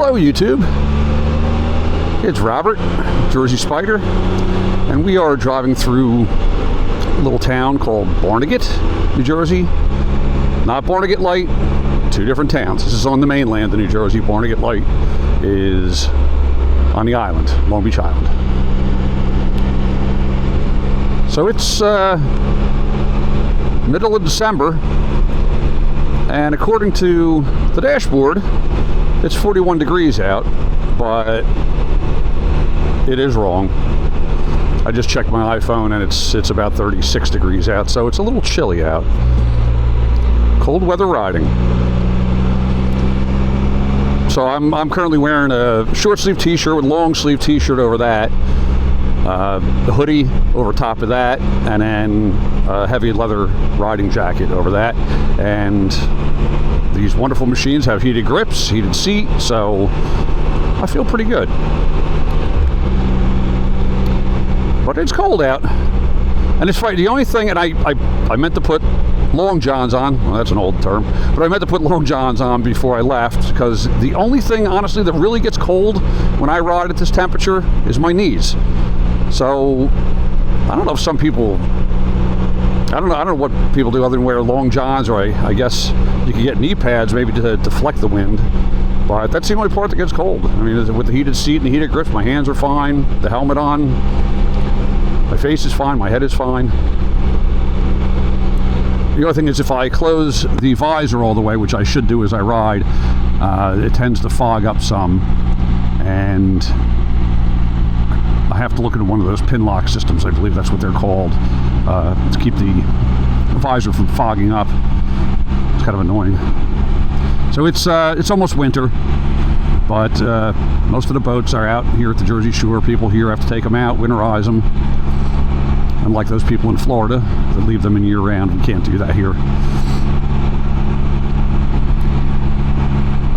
Hello YouTube, it's Robert, Jersey Spider, and we are driving through a little town called Barnegat, New Jersey. Not Barnegat Light, two different towns. This is on the mainland of New Jersey. Barnegat Light is on the island, Long Beach Island. So it's middle of December, and according to the dashboard, it's 41 degrees out, but it is wrong. I just checked my iPhone and it's about 36 degrees out, so it's a little chilly out. Cold weather riding. So I'm currently wearing a short sleeve t-shirt with long sleeve t-shirt over that, the hoodie over top of that, and then a heavy leather riding jacket over that. And these wonderful machines have heated grips, heated seat, so I feel pretty good. But it's cold out, and it's right. The only thing, and I meant to put long johns on. Well, that's an old term, but I meant to put long johns on before I left, because the only thing, honestly, that really gets cold when I ride at this temperature is my knees. So I don't know if some people, I don't know what people do other than wear long johns, or I guess you can get knee pads maybe to deflect the wind. But that's the only part that gets cold. I mean, with the heated seat and the heated grips, my hands are fine. The helmet on, my face is fine, my head is fine. The other thing is, if I close the visor all the way, which I should do as I ride, it tends to fog up some, and I have to look into one of those pin lock systems, I believe that's what they're called, to keep the visor from fogging up. It's kind of annoying. So it's almost winter, but most of the boats are out here at the Jersey Shore. People here have to take them out, winterize them. Unlike those people in Florida that leave them in year-round, we can't do that here.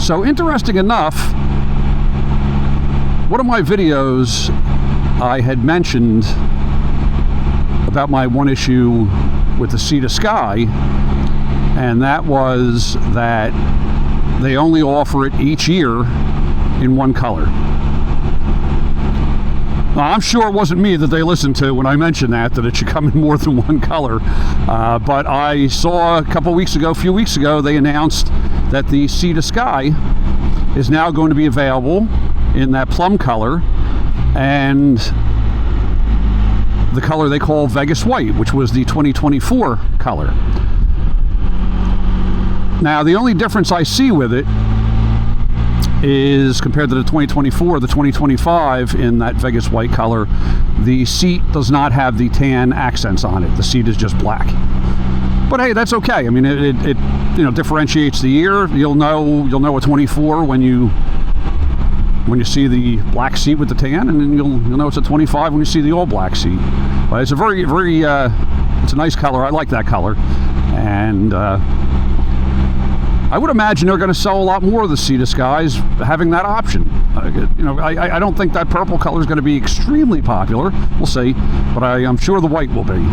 So interesting enough, one of my videos I had mentioned about my one issue with the Sea to Sky, and that was that they only offer it each year in one color. Now, I'm sure it wasn't me that they listened to when I mentioned that it should come in more than one color. But I saw a few weeks ago, they announced that the Sea to Sky is now going to be available in that plum color and the color they call Vegas White, which was the 2024 color. Now, the only difference I see with it is, compared to the 2024, the 2025 in that Vegas White color, the seat does not have the tan accents on it. The seat is just black. But hey, that's okay. I mean, it differentiates the year. You'll know a 24 when you see the black seat with the tan, and then you'll know it's a 25 when you see the all black seat. But it's a very it's a nice color. I like that color, and I would imagine they're going to sell a lot more of the Sea to Skies having that option. I don't think that purple color is going to be extremely popular. We'll see, but I'm sure the white will be.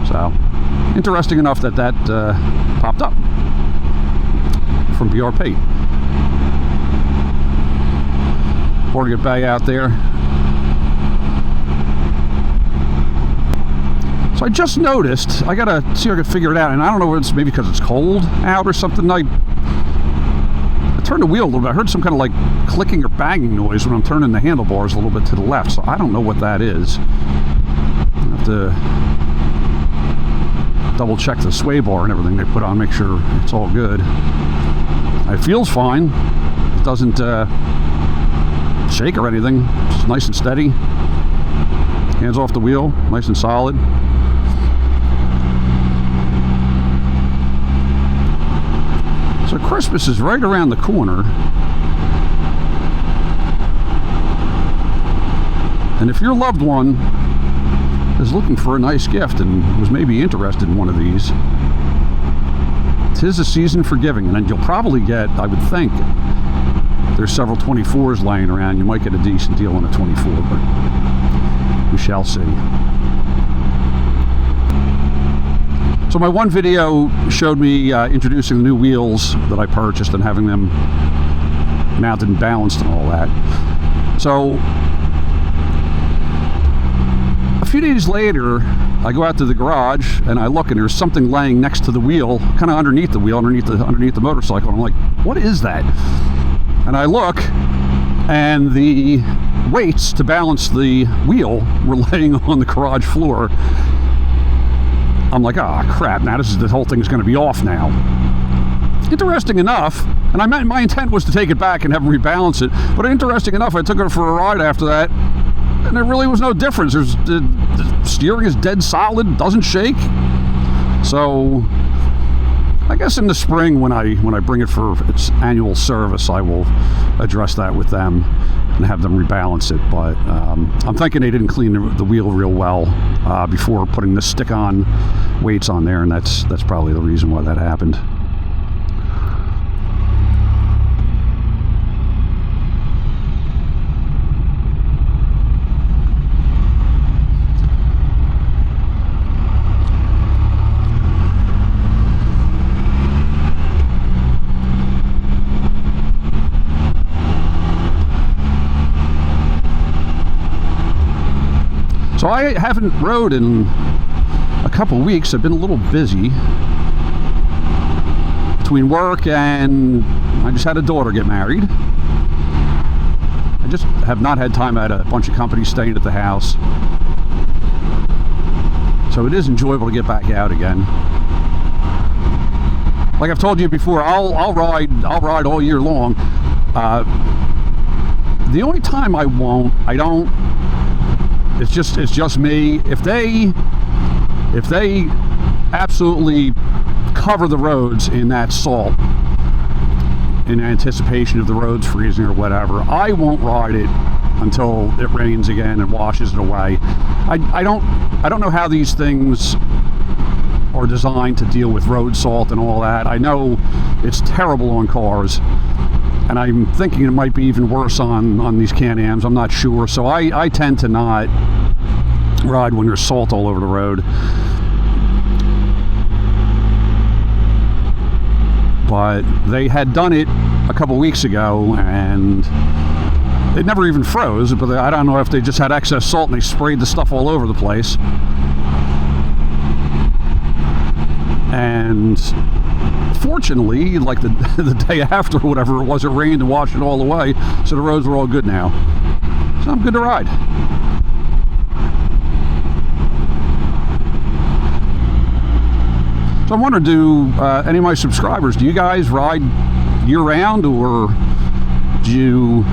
So, interesting enough that popped up from BRP. Barnegat Bay out there. So I just noticed, I gotta see if I can figure it out, and I don't know if it's maybe because it's cold out or something. I turned the wheel a little bit. I heard some kind of like clicking or banging noise when I'm turning the handlebars a little bit to the left, so I don't know what that is. I have to double check the sway bar and everything they put on, make sure it's all good. It feels fine. It doesn't shake or anything. It's nice and steady. Hands off the wheel, nice and solid. So Christmas is right around the corner. And if your loved one is looking for a nice gift and was maybe interested in one of these, 'tis the season for giving. And then you'll probably get, I would think, there's several 24s laying around. You might get a decent deal on a 24, but we shall see. So my one video showed me introducing the new wheels that I purchased and having them mounted and balanced and all that. So a few days later, I go out to the garage and I look, and there's something laying next to the wheel, kind of underneath the wheel, underneath the motorcycle. And I'm like, what is that? And I look, and the weights to balance the wheel were laying on the garage floor. I'm like, ah, crap, now the whole thing's going to be off now. Interesting enough, and my intent was to take it back and have them rebalance it, but interesting enough, I took it for a ride after that, and there really was no difference. The steering is dead solid, doesn't shake. So I guess in the spring, when I bring it for its annual service, I will address that with them and have them rebalance it. But I'm thinking they didn't clean the wheel real well before putting the stick-on weights on there, and that's probably the reason why that happened. So I haven't rode in a couple weeks. I've been a little busy between work, and I just had a daughter get married. I just have not had time. I had a bunch of company staying at the house. So it is enjoyable to get back out again. Like I've told you before, I'll ride all year long. The only time I don't. It's just me. If they absolutely cover the roads in that salt in anticipation of the roads freezing or whatever, I won't ride it until it rains again and washes it away. I don't know how these things are designed to deal with road salt and all that. I know it's terrible on cars, and I'm thinking it might be even worse on these Can-Ams. I'm not sure. So I tend to not ride when there's salt all over the road. But they had done it a couple weeks ago, and it never even froze. But I don't know if they just had excess salt and they sprayed the stuff all over the place. And fortunately, like the day after, whatever it was, it rained and washed it all away, so the roads were all good now. So I'm good to ride. So I'm wondering, do any of my subscribers, do you guys ride year-round, or do you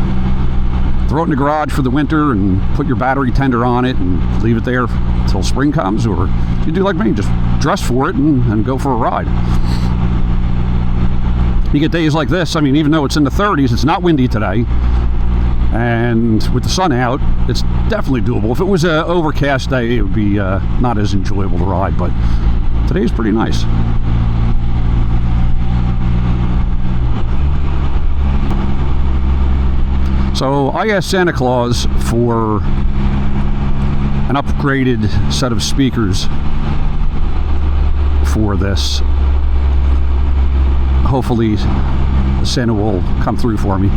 throw it in the garage for the winter and put your battery tender on it and leave it there until spring comes, or do you do like me, just dress for it and go for a ride? You get days like this. I mean, even though it's in the 30s, it's not windy today, and with the sun out, it's definitely doable. If it was an overcast day, it would be not as enjoyable to ride, but today's pretty nice. So I asked Santa Claus for an upgraded set of speakers for this. Hopefully Santa will come through for me.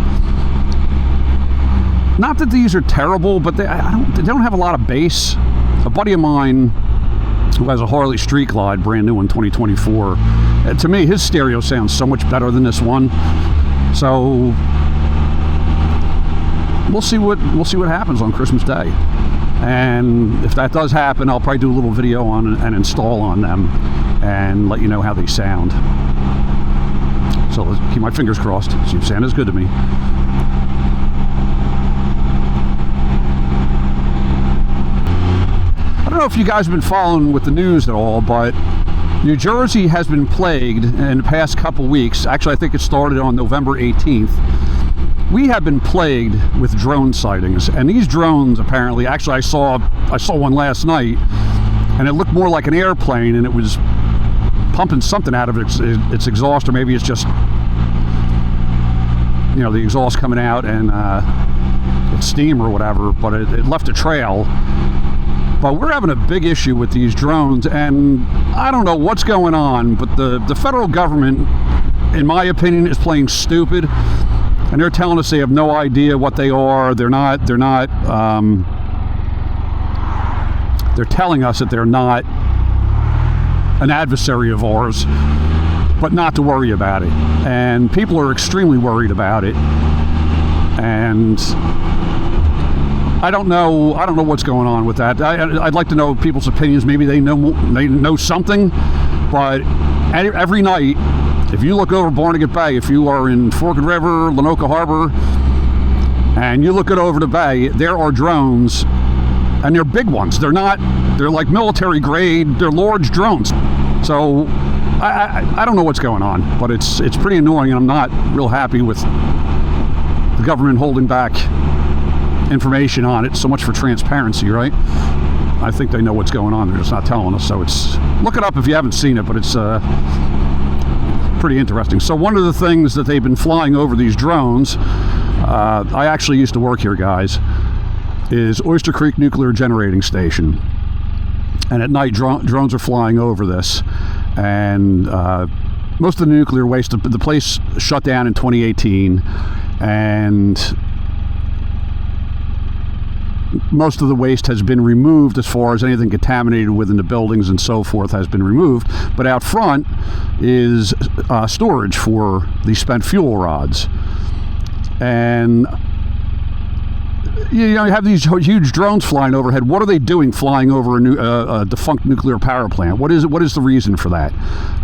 Not that these are terrible, but they don't have a lot of bass. A buddy of mine who has a Harley Street Glide, brand new in 2024, to me his stereo sounds so much better than this one. So we'll see what happens on Christmas Day. And if that does happen, I'll probably do a little video on and install on them and let you know how they sound. So let's keep my fingers crossed. See if Santa's good to me. I don't know if you guys have been following with the news at all, but New Jersey has been plagued in the past couple weeks. Actually, I think it started on November 18th. We have been plagued with drone sightings, and these drones apparently, actually I saw one last night, and it looked more like an airplane, and it was pumping something out of its exhaust, or maybe it's just, you know, the exhaust coming out and it's steam or whatever, but it left a trail. But we're having a big issue with these drones, and I don't know what's going on, but the federal government, in my opinion, is playing stupid. And they're telling us they have no idea what they are. They're telling us that they're not an adversary of ours, but not to worry about it. And people are extremely worried about it. And I don't know what's going on with that. I'd like to know people's opinions. Maybe they know something. But every night, if you look over Barnegat Bay, if you are in Forked River, Lanoka Harbor, and you look over the bay, there are drones, and they're big ones. They're like military grade. They're large drones. So I don't know what's going on, but it's pretty annoying, and I'm not real happy with the government holding back information on it. So much for transparency, right? I think they know what's going on. They're just not telling us. So look it up if you haven't seen it, but it's pretty interesting. So one of the things that they've been flying over these drones, I actually used to work here, guys, is Oyster Creek Nuclear Generating Station. And at night, drones are flying over this. And most of the nuclear waste, the place shut down in 2018. And most of the waste has been removed, as far as anything contaminated within the buildings and so forth has been removed. But out front is storage for the spent fuel rods. And you have these huge drones flying overhead. What are they doing flying over a defunct nuclear power plant? What is the reason for that?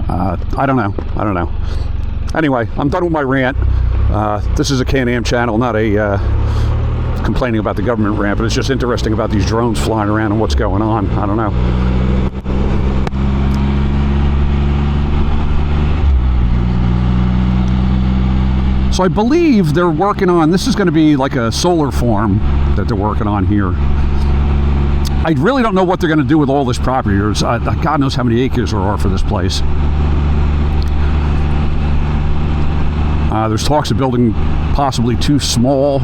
I don't know. Anyway, I'm done with my rant. This is a Can-Am channel, not a complaining about the government rant, but it's just interesting about these drones flying around and what's going on. I don't know. So I believe they're working on, this is going to be like a solar farm that they're working on here. I really don't know what they're going to do with all this property. There's, God knows how many acres there are for this place. There's talks of building possibly 2 small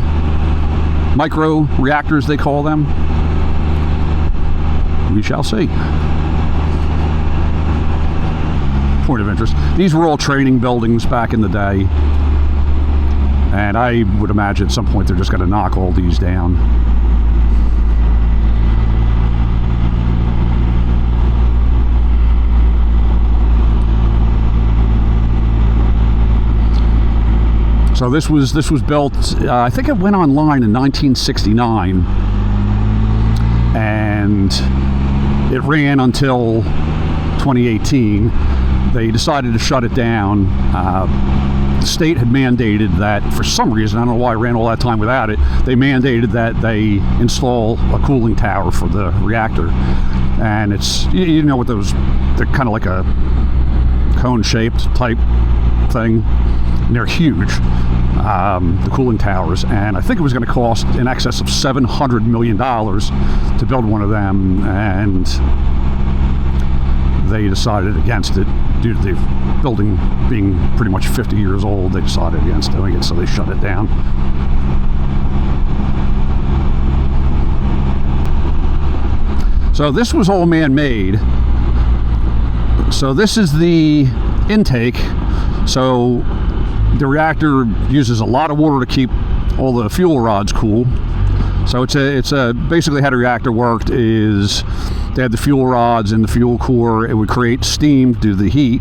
micro reactors, they call them. We shall see. Point of interest. These were all training buildings back in the day. And I would imagine at some point they're just going to knock all these down. So this was built, I think it went online in 1969. And it ran until 2018. They decided to shut it down. The state had mandated that, for some reason, I don't know why I ran all that time without it, they mandated that they install a cooling tower for the reactor. And it's, you know what those, they're kind of like a cone-shaped type thing. And they're huge, the cooling towers. And I think it was going to cost in excess of $700 million to build one of them. And they decided against it due to the building being pretty much 50 years old. They decided against doing it, so they shut it down. So this was all man-made. So this is the intake. So the reactor uses a lot of water to keep all the fuel rods cool. So it's basically how the reactor worked is they had the fuel rods in the fuel core. It would create steam due to the heat,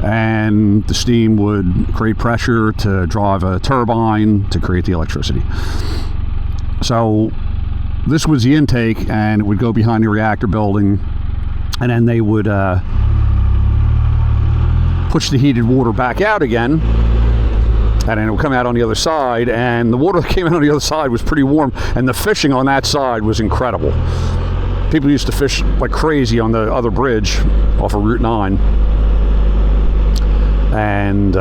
and the steam would create pressure to drive a turbine to create the electricity. So this was the intake, and it would go behind the reactor building, and then they would push the heated water back out again, and then it would come out on the other side, and the water that came out on the other side was pretty warm, and the fishing on that side was incredible. People used to fish like crazy on the other bridge off of Route 9. And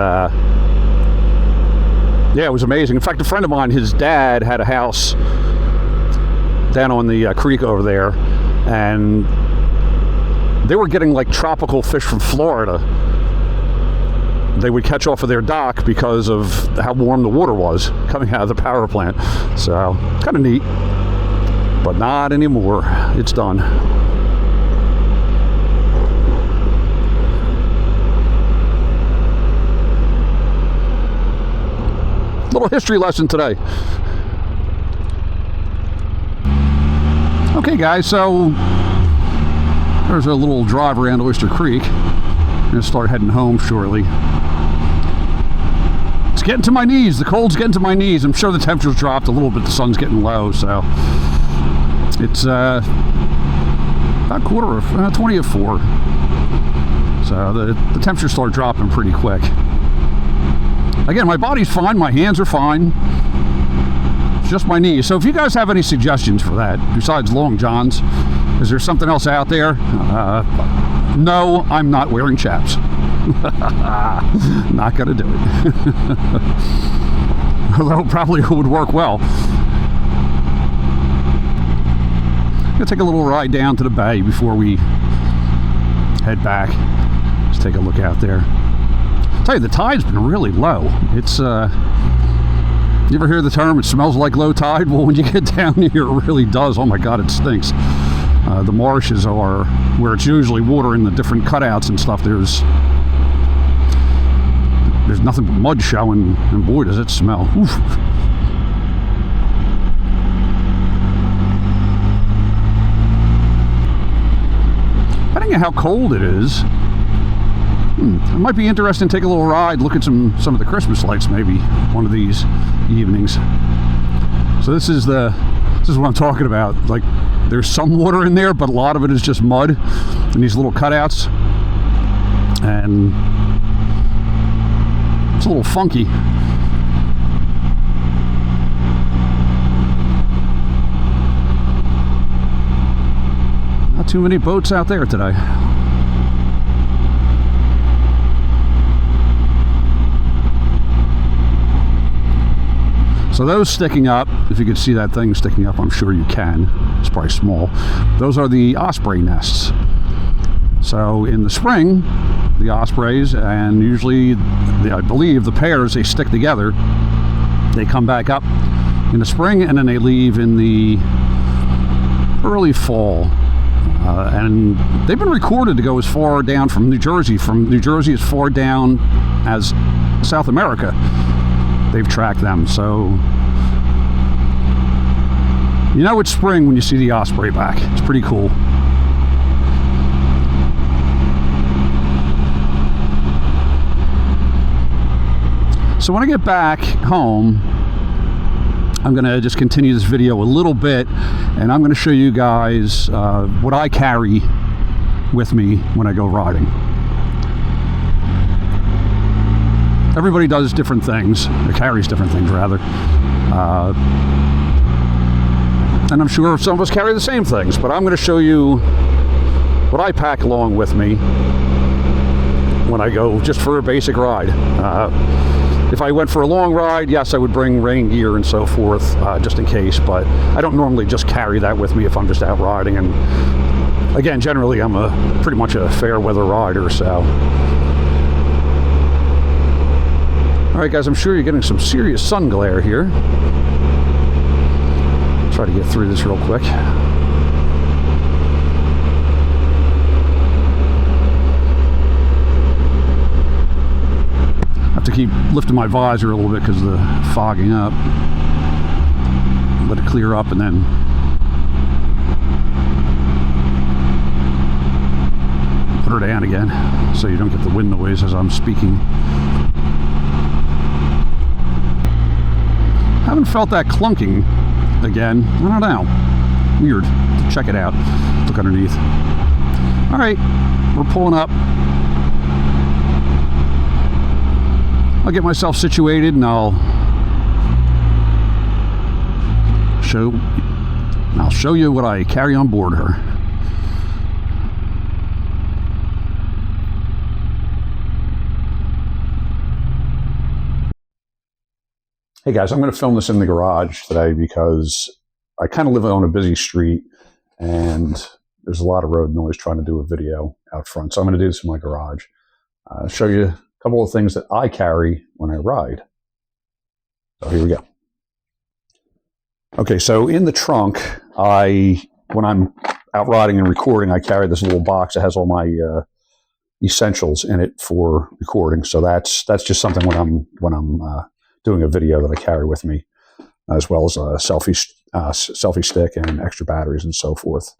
yeah, it was amazing. In fact, a friend of mine, his dad had a house down on the creek over there, and they were getting like tropical fish from Florida. They would catch off of their dock because of how warm the water was coming out of the power plant. So, kind of neat. But not anymore. It's done. Little history lesson today. Okay, guys, so there's a little drive around Oyster Creek. I'm going to start heading home shortly. It's getting to my knees. The cold's getting to my knees. I'm sure the temperature's dropped a little bit. The sun's getting low, so it's about 20 of 4. So the temperature started dropping pretty quick. Again, my body's fine. My hands are fine. It's just my knees. So if you guys have any suggestions for that, besides long johns, is there something else out there? No, I'm not wearing chaps. Not gonna do it. Although probably would work well. Gonna take a little ride down to the bay before we head back. Let's take a look out there. I'll tell you, the tide's been really low. It's you ever hear the term, it smells like low tide? Well, when you get down here, it really does. Oh my God, it stinks. The marshes are where it's usually water in the different cutouts and stuff. There's nothing but mud showing, and boy, does it smell. Oof. Depending on how cold it is, it might be interesting to take a little ride, look at some of the Christmas lights maybe one of these evenings. So this is what I'm talking about. Like, there's some water in there, but a lot of it is just mud and these little cutouts, and it's a little funky. Not too many boats out there today. So those sticking up, if you could see that thing sticking up, I'm sure you can. It's probably small. Those are the osprey nests. So in the spring, the ospreys, and usually, I believe, the pairs, they stick together. They come back up in the spring, and then they leave in the early fall. And they've been recorded to go as far down from New Jersey. From New Jersey as far down as South America. They've tracked them, so you know it's spring when you see the osprey back. It's pretty cool. So when I get back home, I'm going to just continue this video a little bit, and I'm going to show you guys what I carry with me when I go riding. Everybody does different things, or carries different things rather, and I'm sure some of us carry the same things, but I'm going to show you what I pack along with me when I go just for a basic ride. If I went for a long ride, yes, I would bring rain gear and so forth, just in case, but I don't normally just carry that with me if I'm just out riding. And again, generally I'm pretty much a fair weather rider, so. All right, guys, I'm sure you're getting some serious sun glare here. Try to get through this real quick. I have to keep lifting my visor a little bit because of the fogging up. Let it clear up and then put her down again so you don't get the wind noise as I'm speaking. Haven't felt that clunking again. I don't know. Weird. Check it out. Look underneath. All right, we're pulling up. I'll get myself situated and I'll show you what I carry on board her. Hey guys, I'm going to film this in the garage today because I kind of live on a busy street and there's a lot of road noise trying to do a video out front. So I'm going to do this in my garage. Show you a couple of things that I carry when I ride. So here we go. Okay, so in the trunk, when I'm out riding and recording, I carry this little box that has all my essentials in it for recording. So that's just something when I'm doing a video that I carry with me, as well as a selfie stick and extra batteries and so forth.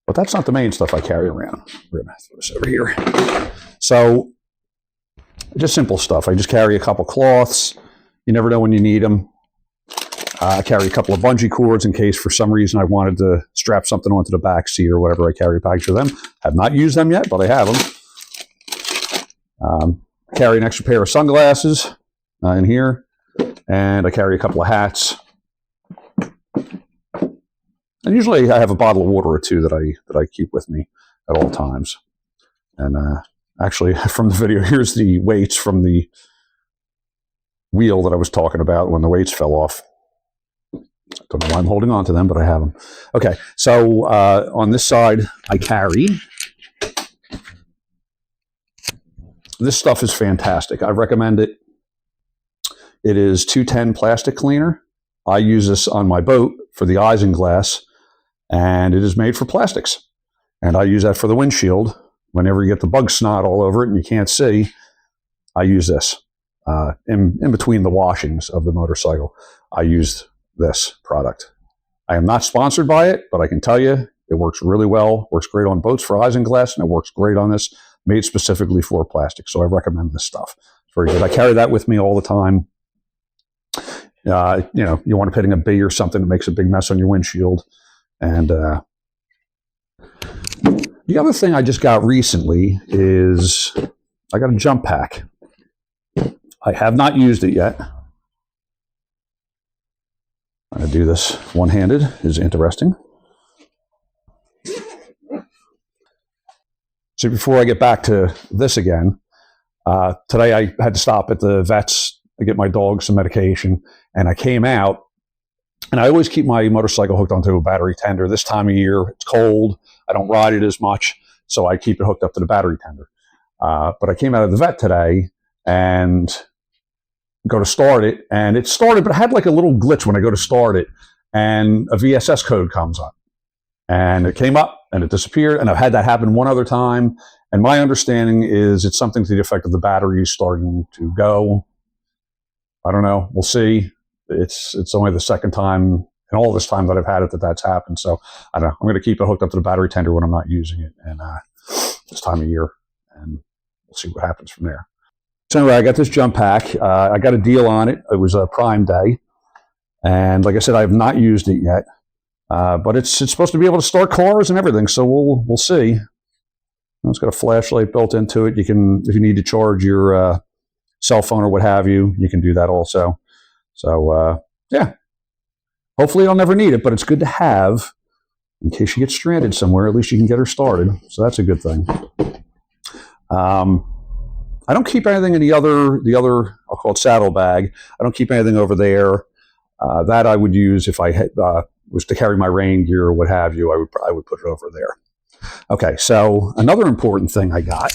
But that's not the main stuff I carry around. We're going to throw this over here. So just simple stuff. I just carry a couple cloths. You never know when you need them. I carry a couple of bungee cords in case for some reason I wanted to strap something onto the back seat or whatever. I carry bags for them. Have not used them yet, but I have them. I carry an extra pair of sunglasses in here, and I carry a couple of hats. And usually I have a bottle of water or two that I keep with me at all times. And actually, from the video, here's the weights from the wheel that I was talking about when the weights fell off. Don't know why I'm holding on to them, but I have them. Okay, so on this side, I carry. This stuff is fantastic. I recommend it. It is 210 plastic cleaner. I use this on my boat for the isinglass, and it is made for plastics. And I use that for the windshield. Whenever you get the bug snot all over it and you can't see, I use this. In between the washings of the motorcycle, I used this product. I am not sponsored by it, but I can tell you it works really well. Works great on boats for isinglass, and it works great on this, made specifically for plastic. So I recommend this stuff. It's very good. I carry that with me all the time. You know, you want to put in a bee or something that makes a big mess on your windshield. And the other thing I just got recently is I got a jump pack. I have not used it yet. I'm going to do this one-handed. Is interesting. So before I get back to this again, today I had to stop at the vet's to get my dog some medication, and I came out, and I always keep my motorcycle hooked onto a battery tender. This time of year, it's cold. I don't ride it as much, so I keep it hooked up to the battery tender. But I came out of the vet today and go to start it, and it started, but it had like a little glitch when I go to start it, and a VSS code comes up. And it came up, and it disappeared, and I've had that happen one other time, and my understanding is it's something to the effect of the battery starting to go. I don't know. We'll see. It's only the second time in all this time that I've had it that's happened. So I don't know. I'm going to keep it hooked up to the battery tender when I'm not using it, and this time of year, and we'll see what happens from there. So anyway, I got this jump pack. I got a deal on it. It was a Prime Day, and like I said, I have not used it yet. But it's supposed to be able to start cars and everything. So we'll see. It's got a flashlight built into it. You can, if you need to charge your cell phone or what have you, you can do that also. So yeah, hopefully I'll never need it, but it's good to have in case you get stranded somewhere. At least you can get her started. So that's a good thing. I don't keep anything in the other I'll call it saddle bag. I don't keep anything over there. That I would use if I had, was to carry my rain gear or what have you. I would put it over there. Okay, so another important thing I got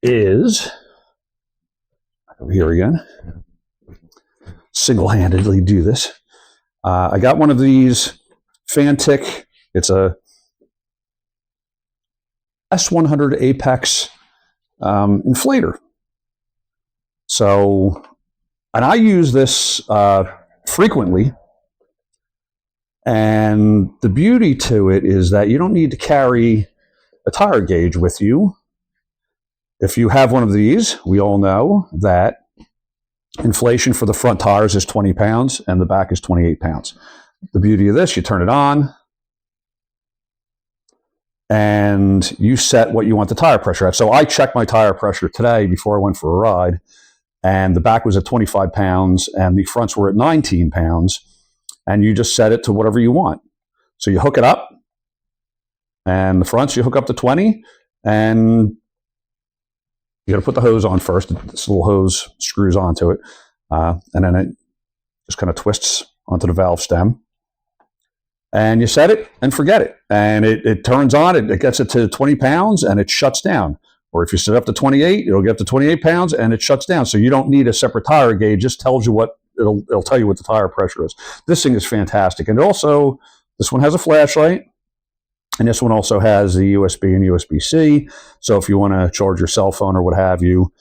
is over here again. Single-handedly do this. I got one of these Fantic. It's a S100 Apex inflator. So, and I use this frequently. And the beauty to it is that you don't need to carry a tire gauge with you. If you have one of these, we all know that inflation for the front tires is 20 pounds and the back is 28 pounds. The beauty of this, you turn it on and you set what you want the tire pressure at. So I checked my tire pressure today before I went for a ride, and the back was at 25 pounds and the fronts were at 19 pounds. And you just set it to whatever you want. So you hook it up, and the fronts you hook up to 20, and you got to put the hose on first. This little hose screws onto it, and then it just kind of twists onto the valve stem. And you set it and forget it. And it turns on, it gets it to 20 pounds, and it shuts down. Or if you set it up to 28, it'll get up to 28 pounds, and it shuts down. So you don't need a separate tire gauge. It just tells you what, it'll tell you what the tire pressure is. This thing is fantastic. And also, this one has a flashlight, and this one also has the USB and USB-C. So if you want to charge your cell phone or what have you,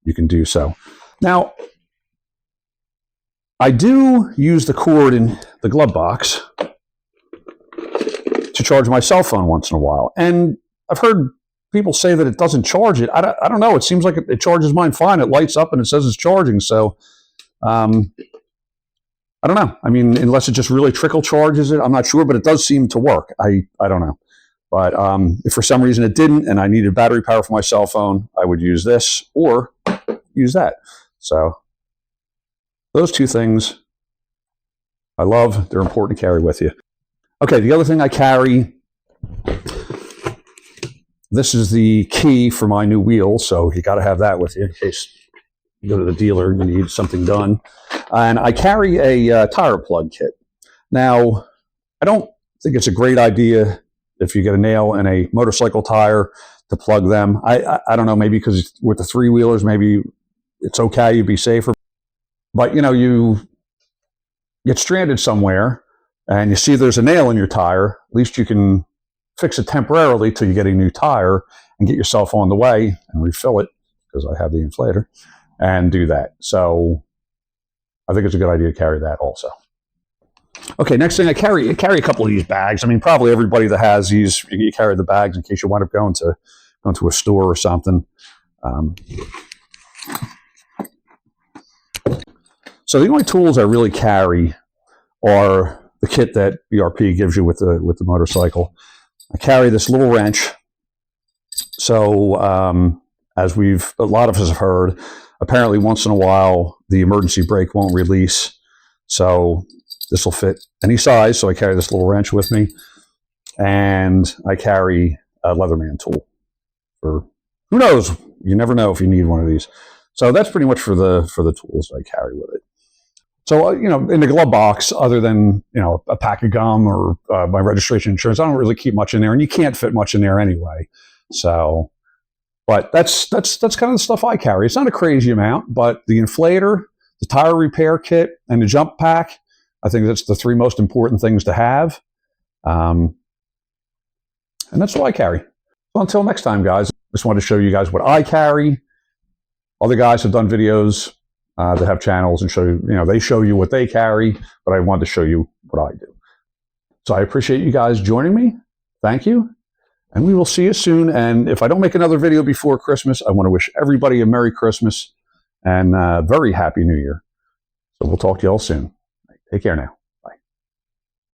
you can do so. Now, I do use the cord in the glove box to charge my cell phone once in a while. And I've heard people say that it doesn't charge it. I don't know. It seems like it charges mine fine. It lights up and it says it's charging. So I don't know. I mean, unless it just really trickle charges it, I'm not sure, but it does seem to work. I don't know. But if for some reason it didn't and I needed battery power for my cell phone, I would use this or use that. So those two things I love. They're important to carry with you. Okay, the other thing I carry, this is the key for my new wheel, so you got to have that with you in case you go to the dealer and you need something done. And I carry a tire plug kit. Now, I don't think it's a great idea if you get a nail in a motorcycle tire to plug them. I don't know, maybe because with the three-wheelers, maybe it's okay, you'd be safer. But, you know, you get stranded somewhere and you see there's a nail in your tire, at least you can fix it temporarily till you get a new tire and get yourself on the way and refill it, because I have the inflator, and do that. So I think it's a good idea to carry that also. Okay, next thing I carry a couple of these bags. I mean, probably everybody that has these, you carry the bags in case you wind up going to a store or something. So the only tools I really carry are the kit that BRP gives you with the motorcycle. I carry this little wrench. So as a lot of us have heard, apparently once in a while the emergency brake won't release. So this will fit any size. So I carry this little wrench with me, and I carry a Leatherman tool. For who knows? You never know if you need one of these. So that's pretty much for the tools I carry with it. So, you know, in the glove box, other than, you know, a pack of gum or my registration insurance, I don't really keep much in there, and you can't fit much in there anyway. So, but that's kind of the stuff I carry. It's not a crazy amount, but the inflator, the tire repair kit, and the jump pack, I think that's the three most important things to have. And that's what I carry. So until next time, guys, just wanted to show you guys what I carry. Other guys have done videos that have channels and show you, they show you what they carry, but I wanted to show you what I do. So I appreciate you guys joining me. Thank you. And we will see you soon. And if I don't make another video before Christmas, I want to wish everybody a Merry Christmas and a very Happy New Year. So we'll talk to you all soon. Take care now.